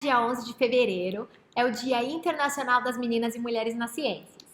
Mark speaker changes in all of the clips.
Speaker 1: Dia 11 de fevereiro é o Dia Internacional das Meninas e Mulheres nas Ciências.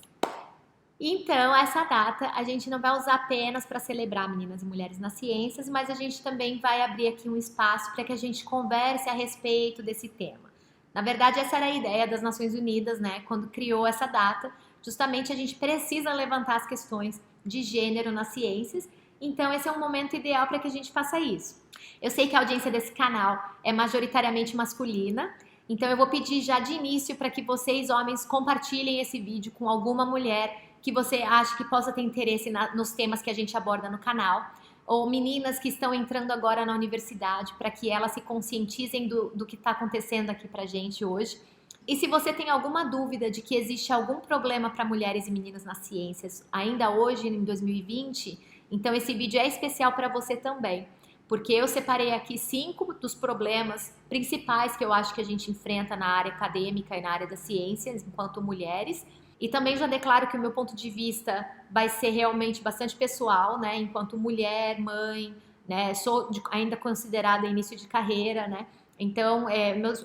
Speaker 1: Então, essa data a gente não vai usar apenas para celebrar meninas e mulheres nas ciências, mas a gente também vai abrir aqui um espaço para que a gente converse a respeito desse tema. Na verdade, essa era a ideia das Nações Unidas, né? Quando criou essa data, justamente a gente precisa levantar as questões de gênero nas ciências. Então, esse é um momento ideal para que a gente faça isso. Eu sei que a audiência desse canal é majoritariamente masculina, então eu vou pedir já de início para que vocês, homens, compartilhem esse vídeo com alguma mulher que você acha que possa ter interesse nos temas que a gente aborda no canal, ou meninas que estão entrando agora na universidade, para que elas se conscientizem do que está acontecendo aqui pra gente hoje. E se você tem alguma dúvida de que existe algum problema para mulheres e meninas nas ciências, ainda hoje, em 2020, então esse vídeo é especial para você também. Porque eu separei aqui 5 dos problemas principais que eu acho que a gente enfrenta na área acadêmica e na área das ciências enquanto mulheres. E também já declaro que o meu ponto de vista vai ser realmente bastante pessoal, né? Enquanto mulher, mãe, né? Sou ainda considerada início de carreira, né? Então,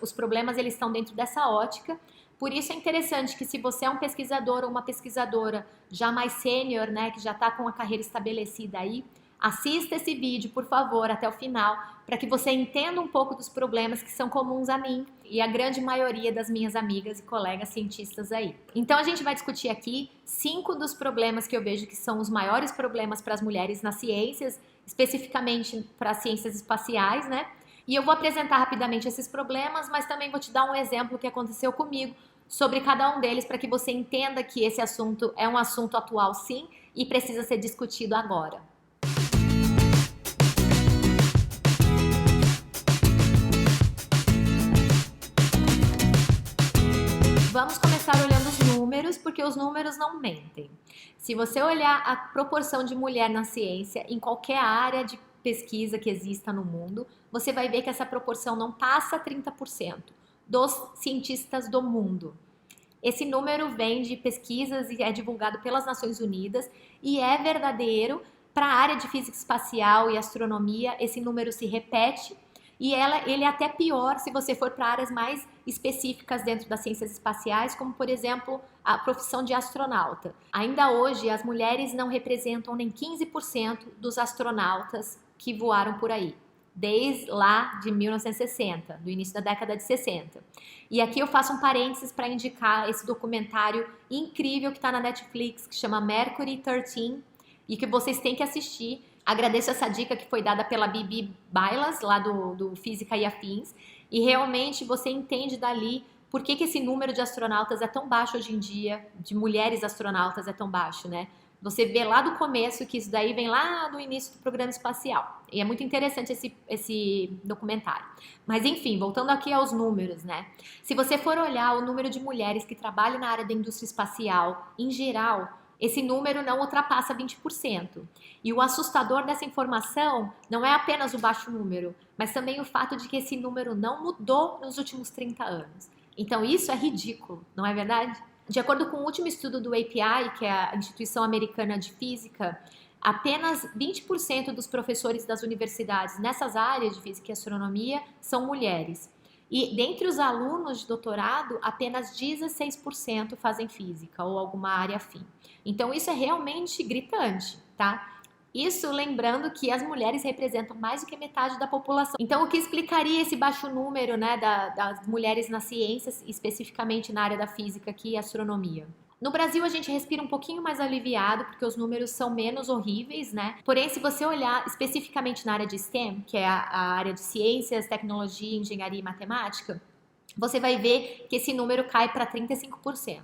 Speaker 1: os problemas eles estão dentro dessa ótica. Por isso é interessante que se você é um pesquisador ou uma pesquisadora já mais sênior, né? Que já está com a carreira estabelecida aí, assista esse vídeo, por favor, até o final, para que você entenda um pouco dos problemas que são comuns a mim e a grande maioria das minhas amigas e colegas cientistas aí. Então a gente vai discutir aqui 5 dos problemas que eu vejo que são os maiores problemas para as mulheres nas ciências, especificamente para as ciências espaciais, né? E eu vou apresentar rapidamente esses problemas, mas também vou te dar um exemplo que aconteceu comigo sobre cada um deles para que você entenda que esse assunto é um assunto atual sim e precisa ser discutido agora. Vamos começar olhando os números, porque os números não mentem. Se você olhar a proporção de mulher na ciência, em qualquer área de pesquisa que exista no mundo, você vai ver que essa proporção não passa 30% dos cientistas do mundo. Esse número vem de pesquisas e é divulgado pelas Nações Unidas e é verdadeiro para a área de física espacial e astronomia. Esse número se repete e ele é até pior se você for para áreas mais específicas dentro das ciências espaciais, como por exemplo a profissão de astronauta. Ainda hoje as mulheres não representam nem 15% dos astronautas que voaram por aí, desde lá de 1960, do início da década de 60. E aqui eu faço um parênteses para indicar esse documentário incrível que está na Netflix, que chama Mercury 13, e que vocês têm que assistir. Agradeço essa dica que foi dada pela Bibi Bailas, lá do Física e Afins, e realmente você entende dali por que esse número de astronautas é tão baixo hoje em dia, de mulheres astronautas é tão baixo, né? Você vê lá do começo que isso daí vem lá no início do programa espacial. E é muito interessante esse documentário. Mas enfim, voltando aqui aos números, né? Se você for olhar o número de mulheres que trabalham na área da indústria espacial, em geral, esse número não ultrapassa 20%. E o assustador dessa informação não é apenas o baixo número, mas também o fato de que esse número não mudou nos últimos 30 anos. Então isso é ridículo, não é verdade? De acordo com o último estudo do API, que é a Instituição Americana de Física, apenas 20% dos professores das universidades nessas áreas de física e astronomia são mulheres. E dentre os alunos de doutorado, apenas 16% fazem física ou alguma área afim. Então isso é realmente gritante, tá? Isso lembrando que as mulheres representam mais do que metade da população. Então, o que explicaria esse baixo número, né, das mulheres nas ciências, especificamente na área da física aqui e astronomia? No Brasil, a gente respira um pouquinho mais aliviado, porque os números são menos horríveis, né? Porém, se você olhar especificamente na área de STEM, que é a área de ciências, tecnologia, engenharia e matemática, você vai ver que esse número cai para 35%.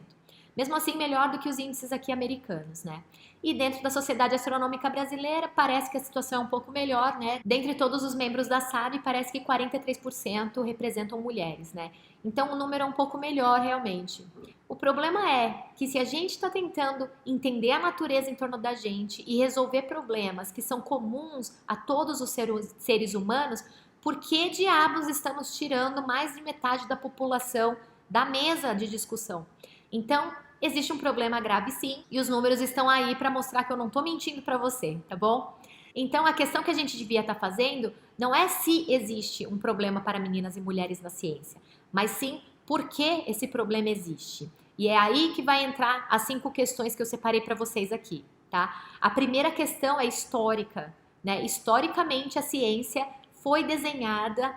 Speaker 1: Mesmo assim, melhor do que os índices aqui americanos, né? E dentro da Sociedade Astronômica Brasileira, parece que a situação é um pouco melhor, né? Dentre todos os membros da SAB, parece que 43% representam mulheres, né? Então, o número é um pouco melhor, realmente. O problema é que se a gente está tentando entender a natureza em torno da gente e resolver problemas que são comuns a todos os seres humanos, por que diabos estamos tirando mais de metade da população da mesa de discussão? Então, existe um problema grave sim, e os números estão aí para mostrar que eu não estou mentindo para você, tá bom? Então, a questão que a gente devia estar fazendo não é se existe um problema para meninas e mulheres na ciência, mas sim por que esse problema existe. E é aí que vai entrar as 5 questões que eu separei para vocês aqui, tá? A primeira questão é histórica, né? Historicamente, a ciência foi desenhada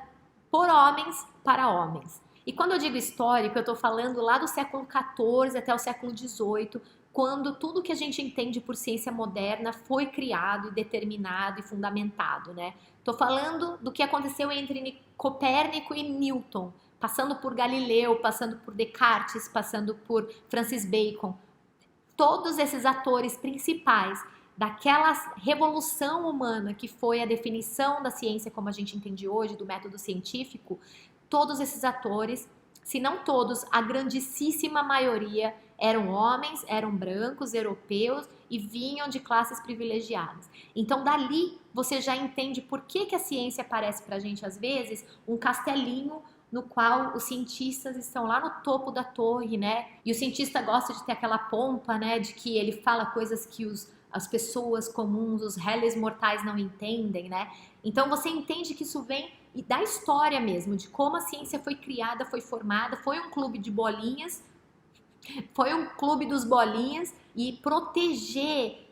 Speaker 1: por homens para homens. E quando eu digo histórico, eu estou falando lá do século XIV até o século XVIII, quando tudo que a gente entende por ciência moderna foi criado, determinado e fundamentado, né? Estou falando do que aconteceu entre Copérnico e Newton, passando por Galileu, passando por Descartes, passando por Francis Bacon. Todos esses atores principais daquela revolução humana que foi a definição da ciência como a gente entende hoje, do método científico, todos esses atores, se não todos, a grandíssima maioria eram homens, eram brancos, europeus e vinham de classes privilegiadas. Então, dali você já entende por que a ciência parece pra gente, às vezes, um castelinho no qual os cientistas estão lá no topo da torre, né? E o cientista gosta de ter aquela pompa, né? De que ele fala coisas que as pessoas comuns, os réis mortais não entendem, né? Então você entende que isso vem da história mesmo, de como a ciência foi criada, foi formada, foi um clube de bolinhas, foi um clube dos bolinhas, e proteger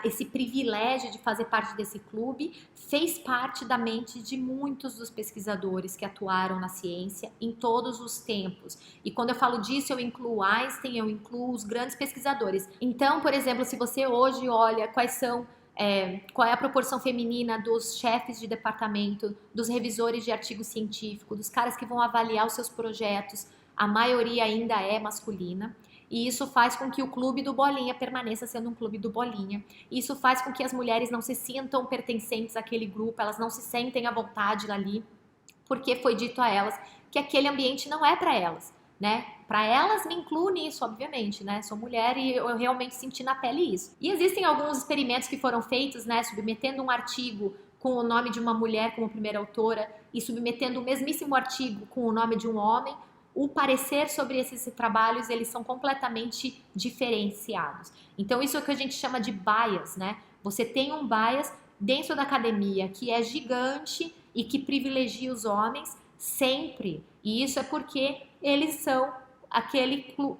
Speaker 1: esse privilégio de fazer parte desse clube fez parte da mente de muitos dos pesquisadores que atuaram na ciência em todos os tempos. E quando eu falo disso, eu incluo Einstein, eu incluo os grandes pesquisadores. Então, por exemplo, se você hoje olha qual é a proporção feminina dos chefes de departamento, dos revisores de artigo científico, dos caras que vão avaliar os seus projetos, a maioria ainda é masculina. E isso faz com que o clube do Bolinha permaneça sendo um clube do Bolinha. Isso faz com que as mulheres não se sintam pertencentes àquele grupo, elas não se sentem à vontade ali, porque foi dito a elas que aquele ambiente não é para elas, né? Para elas, me incluo nisso, obviamente, né? Sou mulher e eu realmente senti na pele isso. E existem alguns experimentos que foram feitos, né? Submetendo um artigo com o nome de uma mulher como primeira autora e submetendo o mesmíssimo artigo com o nome de um homem. O parecer sobre esses trabalhos, eles são completamente diferenciados. Então, isso é o que a gente chama de bias, né? Você tem um bias dentro da academia que é gigante e que privilegia os homens sempre. E isso é porque eles são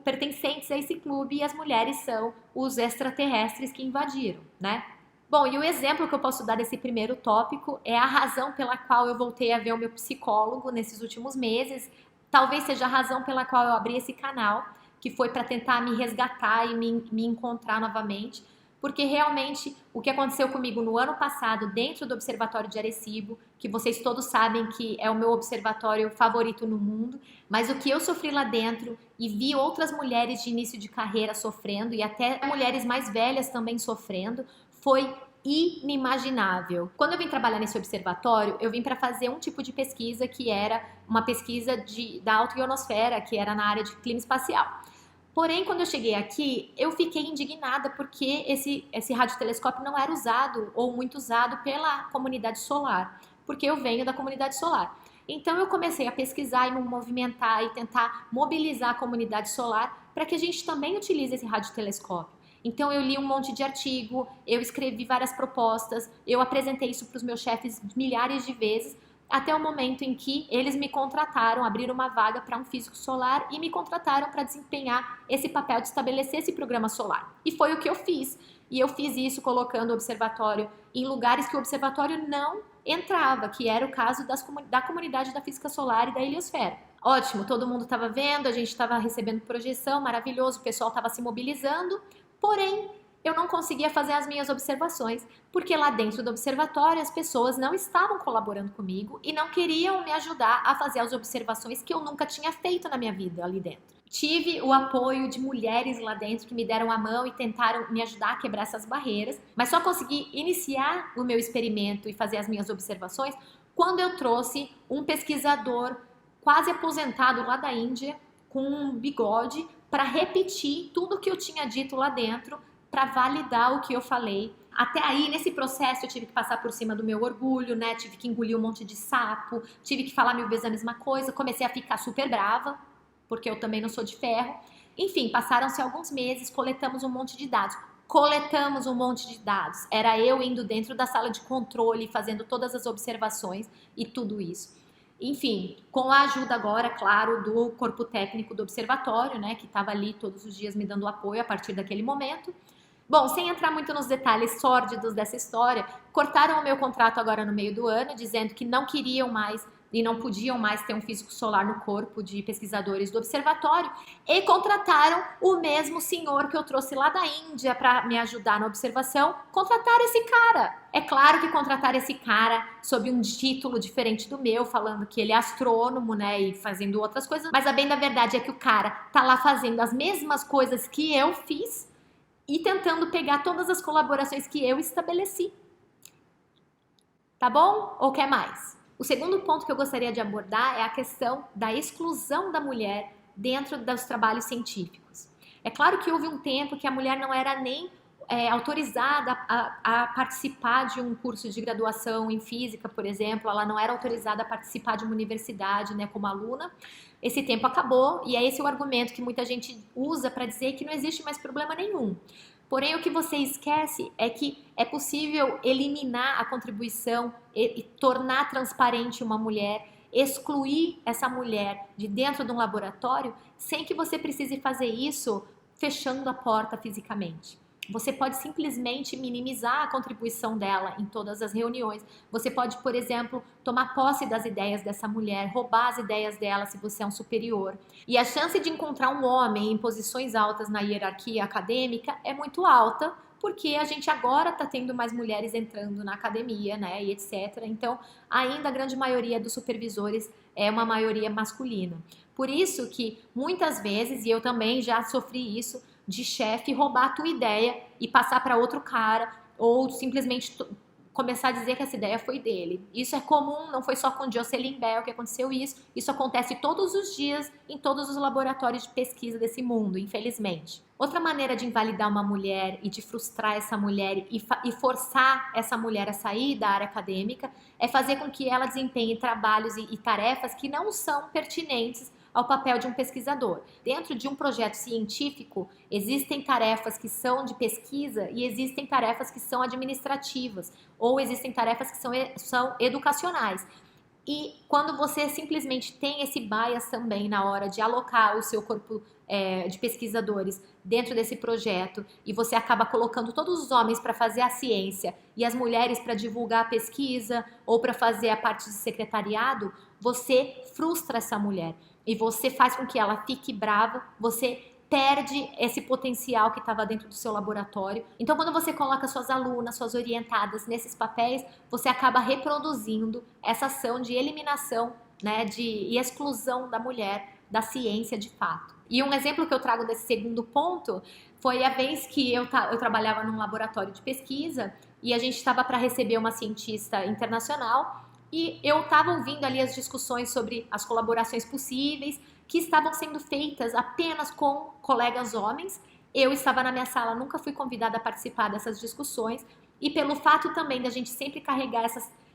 Speaker 1: pertencentes a esse clube e as mulheres são os extraterrestres que invadiram, né? Bom, e o exemplo que eu posso dar desse primeiro tópico é a razão pela qual eu voltei a ver o meu psicólogo nesses últimos meses. Talvez seja a razão pela qual eu abri esse canal, que foi para tentar me resgatar e me encontrar novamente, porque realmente o que aconteceu comigo no ano passado dentro do Observatório de Arecibo, que vocês todos sabem que é o meu observatório favorito no mundo, mas o que eu sofri lá dentro e vi outras mulheres de início de carreira sofrendo e até mulheres mais velhas também sofrendo, foi inimaginável. Quando eu vim trabalhar nesse observatório, eu vim para fazer um tipo de pesquisa que era uma pesquisa da autoionosfera, que era na área de clima espacial. Porém, quando eu cheguei aqui, eu fiquei indignada porque esse radiotelescópio não era usado ou muito usado pela comunidade solar, porque eu venho da comunidade solar. Então eu comecei a pesquisar e me movimentar e tentar mobilizar a comunidade solar para que a gente também utilize esse radiotelescópio. Então eu li um monte de artigo, eu escrevi várias propostas, eu apresentei isso para os meus chefes milhares de vezes, até o momento em que eles me contrataram, abriram uma vaga para um físico solar e me contrataram para desempenhar esse papel de estabelecer esse programa solar. E foi o que eu fiz. E eu fiz isso colocando o observatório em lugares que o observatório não entrava, que era o caso da comunidade da física solar e da heliosfera. Ótimo, todo mundo estava vendo, a gente estava recebendo projeção, maravilhoso, o pessoal estava se mobilizando. Porém, eu não conseguia fazer as minhas observações, porque lá dentro do observatório as pessoas não estavam colaborando comigo e não queriam me ajudar a fazer as observações que eu nunca tinha feito na minha vida ali dentro. Tive o apoio de mulheres lá dentro que me deram a mão e tentaram me ajudar a quebrar essas barreiras, mas só consegui iniciar o meu experimento e fazer as minhas observações quando eu trouxe um pesquisador quase aposentado lá da Índia, com um bigode, para repetir tudo que eu tinha dito lá dentro, para validar o que eu falei. Até aí, nesse processo, eu tive que passar por cima do meu orgulho, né? Tive que engolir um monte de sapo, tive que falar 1000 vezes a mesma coisa, comecei a ficar super brava, porque eu também não sou de ferro. Enfim, passaram-se alguns meses, coletamos um monte de dados. coletamos um monte de dados. Era eu indo dentro da sala de controle, fazendo todas as observações e tudo isso. Enfim, com a ajuda agora, claro, do corpo técnico do observatório, né, que estava ali todos os dias me dando apoio a partir daquele momento. Bom, sem entrar muito nos detalhes sórdidos dessa história, cortaram o meu contrato agora no meio do ano, dizendo que não queriam mais e não podiam mais ter um físico solar no corpo de pesquisadores do observatório, e contrataram o mesmo senhor que eu trouxe lá da Índia para me ajudar na observação. Contrataram esse cara. É claro que contrataram esse cara sob um título diferente do meu, falando que ele é astrônomo, né, e fazendo outras coisas, mas a bem da verdade é que o cara tá lá fazendo as mesmas coisas que eu fiz e tentando pegar todas as colaborações que eu estabeleci. Tá bom? Ou quer mais? O segundo ponto que eu gostaria de abordar é a questão da exclusão da mulher dentro dos trabalhos científicos. É claro que houve um tempo que a mulher não era nem autorizada a participar de um curso de graduação em física, por exemplo, ela não era autorizada a participar de uma universidade, né, como aluna. Esse tempo acabou e é esse o argumento que muita gente usa para dizer que não existe mais problema nenhum. Porém, o que você esquece é que é possível eliminar a contribuição e tornar transparente uma mulher, excluir essa mulher de dentro de um laboratório, sem que você precise fazer isso fechando a porta fisicamente. Você pode simplesmente minimizar a contribuição dela em todas as reuniões. Você pode, por exemplo, tomar posse das ideias dessa mulher, roubar as ideias dela se você é um superior. E a chance de encontrar um homem em posições altas na hierarquia acadêmica é muito alta, porque a gente agora está tendo mais mulheres entrando na academia, né, e etc. Então, ainda a grande maioria dos supervisores é uma maioria masculina. Por isso que, muitas vezes, e eu também já sofri isso, de chefe roubar a tua ideia e passar para outro cara, ou simplesmente começar a dizer que essa ideia foi dele. Isso é comum, não foi só com Jocelyn Bell que aconteceu isso acontece todos os dias em todos os laboratórios de pesquisa desse mundo, infelizmente. Outra maneira de invalidar uma mulher e de frustrar essa mulher e forçar essa mulher a sair da área acadêmica é fazer com que ela desempenhe trabalhos e tarefas que não são pertinentes ao papel de um pesquisador. Dentro de um projeto científico, existem tarefas que são de pesquisa e existem tarefas que são administrativas, ou existem tarefas que são educacionais. E quando você simplesmente tem esse bias também na hora de alocar o seu corpo de pesquisadores dentro desse projeto, e você acaba colocando todos os homens para fazer a ciência e as mulheres para divulgar a pesquisa ou para fazer a parte de secretariado, você frustra essa mulher e você faz com que ela fique brava, você perde esse potencial que estava dentro do seu laboratório. Então, quando você coloca suas alunas, suas orientadas nesses papéis, você acaba reproduzindo essa ação de eliminação, né, e exclusão da mulher da ciência de fato. E um exemplo que eu trago desse segundo ponto foi a vez que eu trabalhava num laboratório de pesquisa e a gente estava para receber uma cientista internacional e eu estava ouvindo ali as discussões sobre as colaborações possíveis que estavam sendo feitas apenas com colegas homens. Eu estava na minha sala, nunca fui convidada a participar dessas discussões e pelo fato também da gente sempre carregar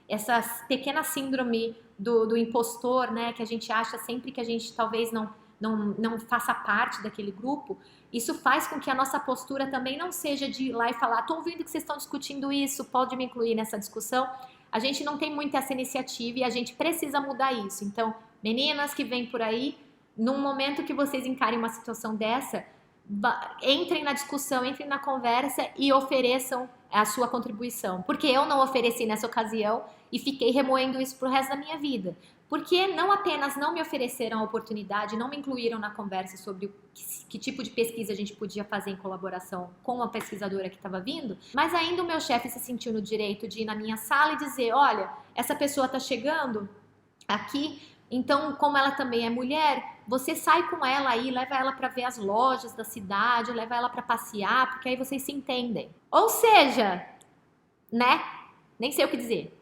Speaker 1: essas pequenas síndrome do impostor, né, que a gente acha sempre que a gente talvez não faça parte daquele grupo, isso faz com que a nossa postura também não seja de ir lá e falar, tô ouvindo que vocês estão discutindo isso, pode me incluir nessa discussão. A gente não tem muito essa iniciativa e a gente precisa mudar isso. Então, meninas que vêm por aí, num momento que vocês encarem uma situação dessa, entrem na discussão, entrem na conversa e ofereçam a sua contribuição. Porque eu não ofereci nessa ocasião e fiquei remoendo isso pro resto da minha vida. Porque não apenas não me ofereceram a oportunidade, não me incluíram na conversa sobre que tipo de pesquisa a gente podia fazer em colaboração com a pesquisadora que estava vindo, mas ainda o meu chefe se sentiu no direito de ir na minha sala e dizer, olha, essa pessoa está chegando aqui, então como ela também é mulher, você sai com ela aí, leva ela para ver as lojas da cidade, leva ela para passear, porque aí vocês se entendem. Ou seja, né? Nem sei o que dizer.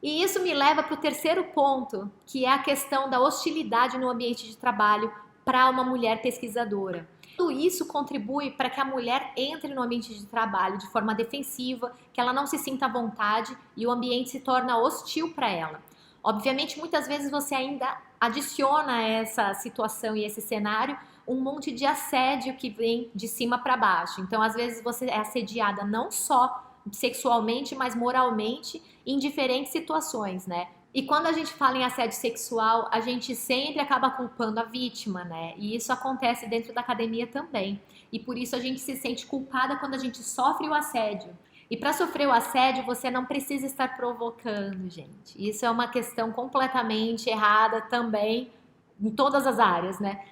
Speaker 1: E isso me leva para o terceiro ponto, que é a questão da hostilidade no ambiente de trabalho para uma mulher pesquisadora. Tudo isso contribui para que a mulher entre no ambiente de trabalho de forma defensiva, que ela não se sinta à vontade e o ambiente se torna hostil para ela. Obviamente, muitas vezes você ainda adiciona a essa situação e esse cenário um monte de assédio que vem de cima para baixo. Então, às vezes, você é assediada não só sexualmente, mas moralmente em diferentes situações, né? E quando a gente fala em assédio sexual, a gente sempre acaba culpando a vítima, né? E isso acontece dentro da academia também. E por isso a gente se sente culpada quando a gente sofre o assédio. E para sofrer o assédio, você não precisa estar provocando, gente. Isso é uma questão completamente errada também em todas as áreas, né?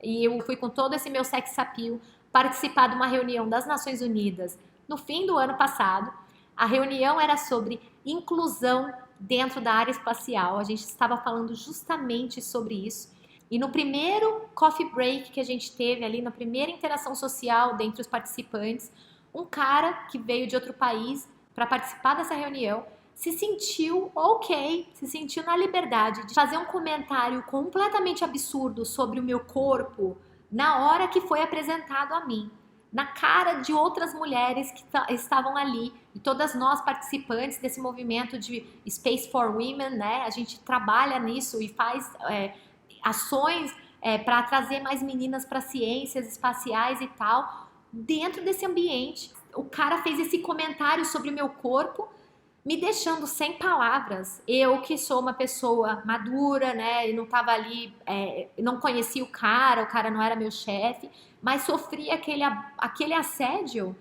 Speaker 1: E eu fui com todo esse meu sex appeal participar de uma reunião das Nações Unidas no fim do ano passado. A reunião era sobre inclusão dentro da área espacial. A gente estava falando justamente sobre isso. E no primeiro coffee break que a gente teve ali, na primeira interação social dentre os participantes, um cara que veio de outro país para participar dessa reunião se sentiu ok, se sentiu na liberdade de fazer um comentário completamente absurdo sobre o meu corpo na hora que foi apresentado a mim, na cara de outras mulheres que estavam ali, e todas nós participantes desse movimento de Space for Women, né? A gente trabalha nisso e faz ações para trazer mais meninas para ciências espaciais e tal, dentro desse ambiente. O cara fez esse comentário sobre o meu corpo, me deixando sem palavras. Eu que sou uma pessoa madura, né, e não tava ali, não conhecia o cara não era meu chefe, mas sofri aquele assédio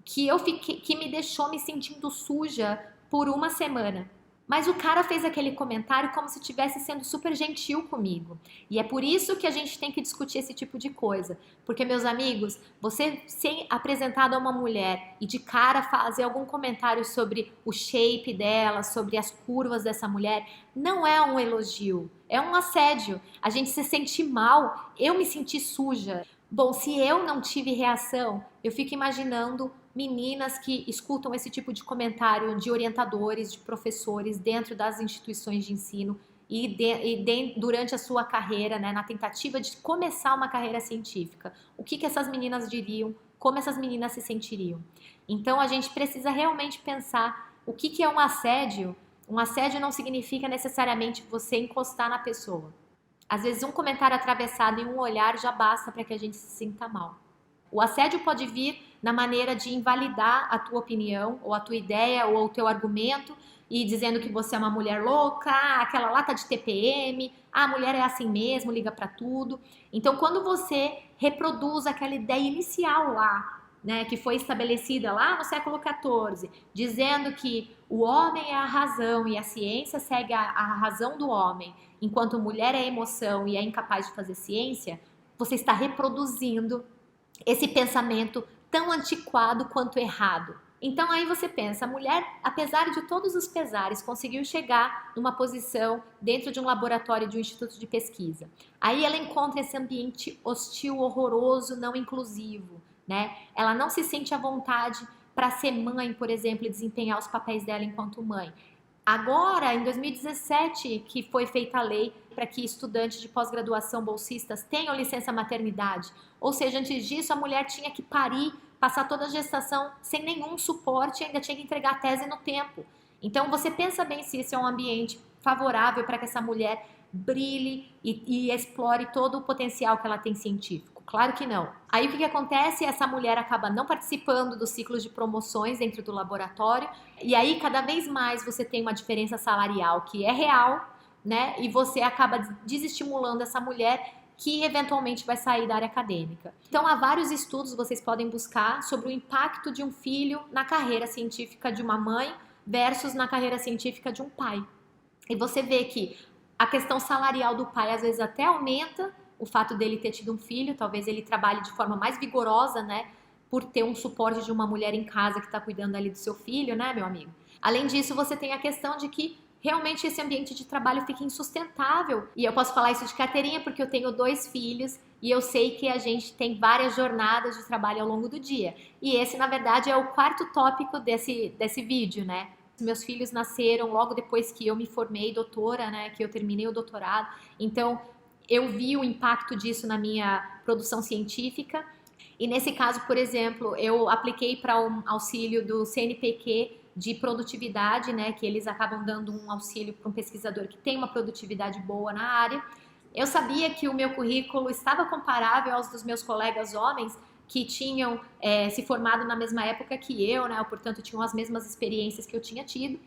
Speaker 1: que me deixou me sentindo suja por uma semana. Mas o cara fez aquele comentário como se estivesse sendo super gentil comigo. E é por isso que a gente tem que discutir esse tipo de coisa. Porque, meus amigos, você ser apresentado a uma mulher e de cara fazer algum comentário sobre o shape dela, sobre as curvas dessa mulher, não é um elogio, é um assédio. A gente se sente mal, eu me senti suja. Bom, se eu não tive reação, eu fico imaginando meninas que escutam esse tipo de comentário de orientadores, de professores dentro das instituições de ensino durante a sua carreira, né, na tentativa de começar uma carreira científica. O que essas meninas diriam? Como essas meninas se sentiriam? Então a gente precisa realmente pensar o que é um assédio. Um assédio não significa necessariamente você encostar na pessoa. Às vezes um comentário atravessado e um olhar já basta para que a gente se sinta mal. O assédio pode vir na maneira de invalidar a tua opinião, ou a tua ideia, ou o teu argumento, e dizendo que você é uma mulher louca, aquela lata de TPM, a mulher é assim mesmo, liga pra tudo. Então, quando você reproduz aquela ideia inicial lá, né, que foi estabelecida lá no século XIV, dizendo que o homem é a razão e a ciência segue a razão do homem, enquanto mulher é emoção e é incapaz de fazer ciência, você está reproduzindo esse pensamento tão antiquado quanto errado. Então aí você pensa, a mulher, apesar de todos os pesares, conseguiu chegar numa posição dentro de um laboratório de um instituto de pesquisa. Aí ela encontra esse ambiente hostil, horroroso, não inclusivo, né? Ela não se sente à vontade para ser mãe, por exemplo, e desempenhar os papéis dela enquanto mãe. Agora, em 2017, que foi feita a lei para que estudantes de pós-graduação bolsistas tenham licença maternidade. Ou seja, antes disso, a mulher tinha que parir, passar toda a gestação sem nenhum suporte e ainda tinha que entregar a tese no tempo. Então, você pensa bem se esse é um ambiente favorável para que essa mulher brilhe e explore todo o potencial que ela tem científico. Claro que não. Aí o que acontece? Essa mulher acaba não participando dos ciclos de promoções dentro do laboratório e aí cada vez mais você tem uma diferença salarial que é real, né? E você acaba desestimulando essa mulher que eventualmente vai sair da área acadêmica. Então há vários estudos, vocês podem buscar, sobre o impacto de um filho na carreira científica de uma mãe versus na carreira científica de um pai. E você vê que a questão salarial do pai às vezes até aumenta o fato dele ter tido um filho, talvez ele trabalhe de forma mais vigorosa, né, por ter um suporte de uma mulher em casa que está cuidando ali do seu filho, né, meu amigo? Além disso, você tem a questão de que realmente esse ambiente de trabalho fica insustentável. E eu posso falar isso de carteirinha porque eu tenho 2 filhos e eu sei que a gente tem várias jornadas de trabalho ao longo do dia. E esse, na verdade, é o 4º tópico desse vídeo, né? Meus filhos nasceram logo depois que eu me formei doutora, né? Que eu terminei o doutorado. Então, eu vi o impacto disso na minha produção científica. E nesse caso, por exemplo, eu apliquei para um auxílio do CNPq de produtividade, né, que eles acabam dando um auxílio para um pesquisador que tem uma produtividade boa na área. Eu sabia que o meu currículo estava comparável aos dos meus colegas homens que tinham se formado na mesma época que eu, né? Portanto, tinham as mesmas experiências que eu tinha tido.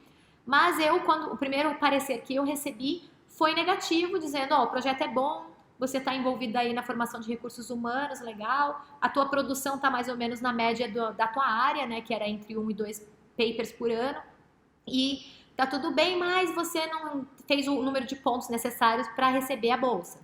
Speaker 1: Mas quando o primeiro parecer que eu recebi foi negativo, dizendo, ó, o projeto é bom, você está envolvido aí na formação de recursos humanos, legal, a tua produção está mais ou menos na média da tua área, né, que era entre 1 e 2 papers por ano, e tá tudo bem, mas você não fez o número de pontos necessários para receber a bolsa.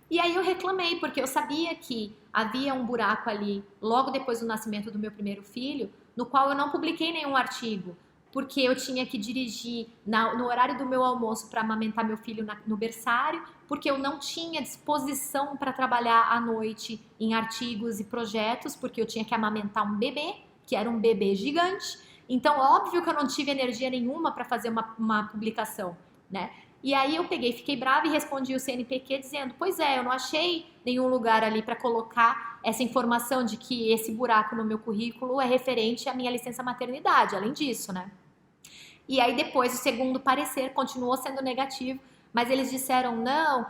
Speaker 1: E aí eu reclamei, porque eu sabia que havia um buraco ali logo depois do nascimento do meu primeiro filho, no qual eu não publiquei nenhum artigo, porque eu tinha que dirigir no horário do meu almoço para amamentar meu filho no berçário, porque eu não tinha disposição para trabalhar à noite em artigos e projetos, porque eu tinha que amamentar um bebê, que era um bebê gigante. Então, óbvio que eu não tive energia nenhuma para fazer uma publicação, né? E aí eu peguei, fiquei brava e respondi o CNPq dizendo, pois é, eu não achei nenhum lugar ali para colocar essa informação de que esse buraco no meu currículo é referente à minha licença maternidade, além disso, né? E aí depois o segundo parecer continuou sendo negativo, mas eles disseram, não,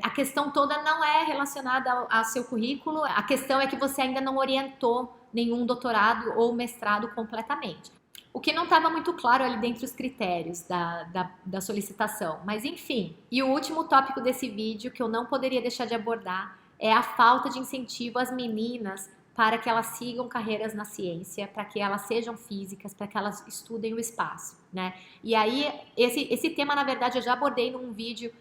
Speaker 1: a questão toda não é relacionada ao seu currículo, a questão é que você ainda não orientou nenhum doutorado ou mestrado completamente. O que não estava muito claro ali dentro dos critérios da solicitação, mas enfim. E o último tópico desse vídeo que eu não poderia deixar de abordar é a falta de incentivo às meninas para que elas sigam carreiras na ciência, para que elas sejam físicas, para que elas estudem o espaço, né? E aí, esse tema, na verdade, eu já abordei num vídeo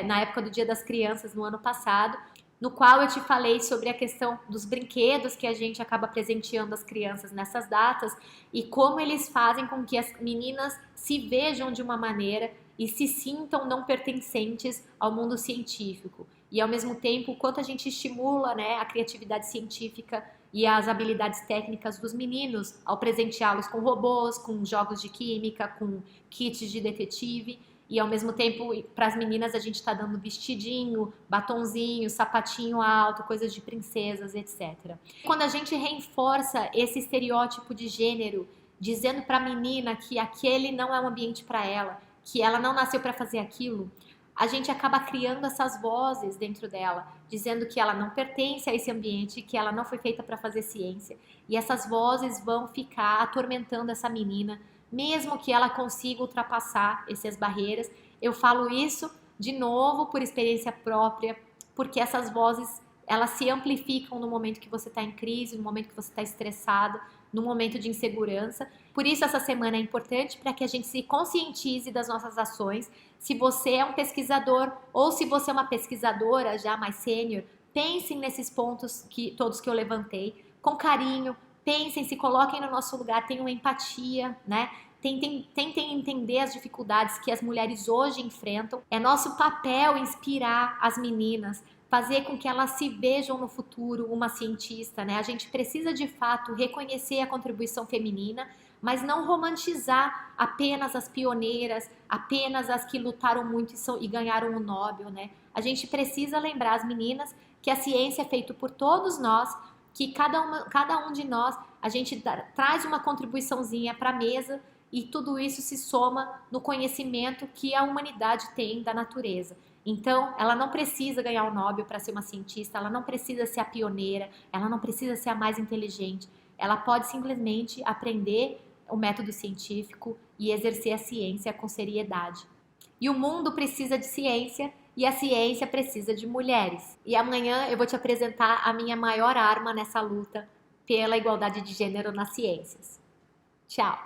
Speaker 1: na época do Dia das Crianças, no ano passado, no qual eu te falei sobre a questão dos brinquedos que a gente acaba presenteando as crianças nessas datas e como eles fazem com que as meninas se vejam de uma maneira e se sintam não pertencentes ao mundo científico. E ao mesmo tempo, o quanto a gente estimula, né, a criatividade científica e as habilidades técnicas dos meninos ao presenteá-los com robôs, com jogos de química, com kits de detetive. E ao mesmo tempo, para as meninas, a gente está dando vestidinho, batonzinho, sapatinho alto, coisas de princesas, etc. Quando a gente reforça esse estereótipo de gênero, dizendo para a menina que aquele não é um ambiente para ela, que ela não nasceu para fazer aquilo, a gente acaba criando essas vozes dentro dela, dizendo que ela não pertence a esse ambiente, que ela não foi feita para fazer ciência. E essas vozes vão ficar atormentando essa menina, mesmo que ela consiga ultrapassar essas barreiras. Eu falo isso de novo por experiência própria, porque essas vozes elas se amplificam no momento que você está em crise, no momento que você está estressado, no momento de insegurança. Por isso essa semana é importante para que a gente se conscientize das nossas ações. Se você é um pesquisador ou se você é uma pesquisadora já mais sênior, pensem nesses pontos todos que eu levantei, com carinho, pensem, se coloquem no nosso lugar, tenham empatia, né? Tentem entender as dificuldades que as mulheres hoje enfrentam. É nosso papel inspirar as meninas, fazer com que elas se vejam no futuro uma cientista, né? A gente precisa de fato reconhecer a contribuição feminina, mas não romantizar apenas as pioneiras, apenas as que lutaram muito e ganharam o Nobel, né? A gente precisa lembrar as meninas que a ciência é feita por todos nós, que cada um de nós, a gente traz uma contribuiçãozinha para a mesa e tudo isso se soma no conhecimento que a humanidade tem da natureza. Então, ela não precisa ganhar o Nobel para ser uma cientista, ela não precisa ser a pioneira, ela não precisa ser a mais inteligente. Ela pode simplesmente aprender o método científico e exercer a ciência com seriedade. E o mundo precisa de ciência e a ciência precisa de mulheres. E amanhã eu vou te apresentar a minha maior arma nessa luta pela igualdade de gênero nas ciências. Tchau!